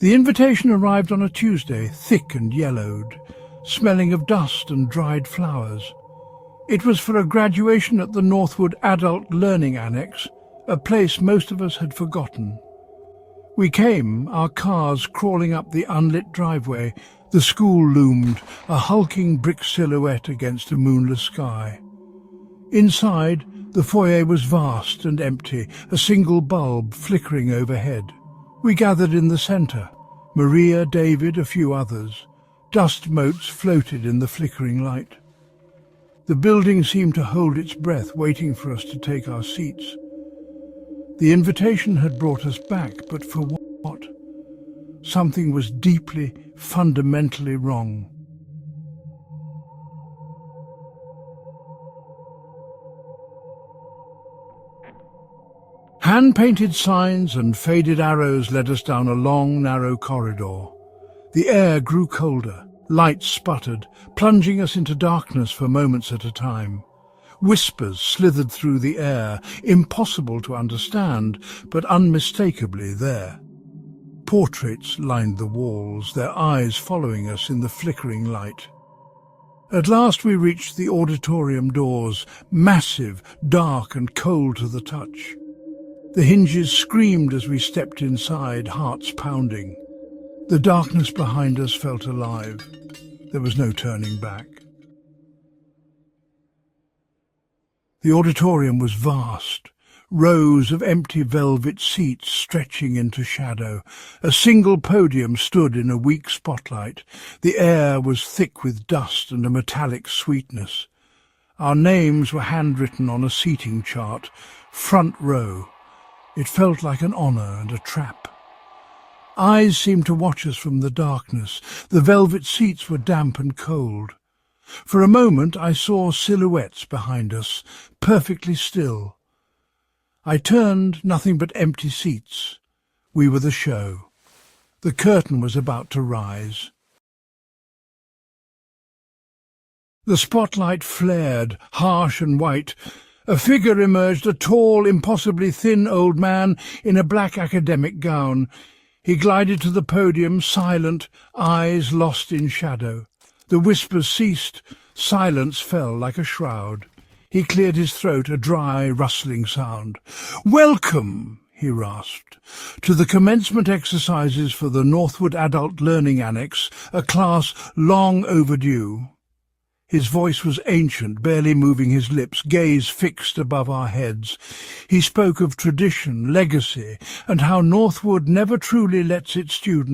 The invitation arrived on a Tuesday, thick and yellowed, smelling of dust and dried flowers. It was for a graduation at the Northwood Adult Learning Annex, a place most of us had forgotten. We came, our cars crawling up the unlit driveway. The school loomed, a hulking brick silhouette against a moonless sky. Inside, the foyer was vast and empty, a single bulb flickering overhead. We gathered in the centre, Maria, David, a few others. Dust motes floated in the flickering light. The building seemed to hold its breath, waiting for us to take our seats. The invitation had brought us back, but for what? Something was deeply, fundamentally wrong. Hand-painted signs and faded arrows led us down a long, narrow corridor. The air grew colder, lights sputtered, plunging us into darkness for moments at a time. Whispers slithered through the air, impossible to understand, but unmistakably there. Portraits lined the walls, their eyes following us in the flickering light. At last we reached the auditorium doors, massive, dark and cold to the touch. The hinges screamed as we stepped inside, hearts pounding. The darkness behind us felt alive. There was no turning back. The auditorium was vast, rows of empty velvet seats stretching into shadow. A single podium stood in a weak spotlight. The air was thick with dust and a metallic sweetness. Our names were handwritten on a seating chart, front row. It felt like an honour and a trap. Eyes seemed to watch us from the darkness. The velvet seats were damp and cold. For a moment I saw silhouettes behind us, perfectly still. I turned, nothing but empty seats. We were the show. The curtain was about to rise. The spotlight flared, harsh and white. A figure emerged, a tall, impossibly thin old man in a black academic gown. He glided to the podium, silent, eyes lost in shadow. The whispers ceased. Silence fell like a shroud. He cleared his throat, a dry, rustling sound. "Welcome," he rasped, "to the commencement exercises for the Northwood Adult Learning Annex, a class long overdue." His voice was ancient, barely moving his lips, gaze fixed above our heads. He spoke of tradition, legacy, and how Northwood never truly lets its students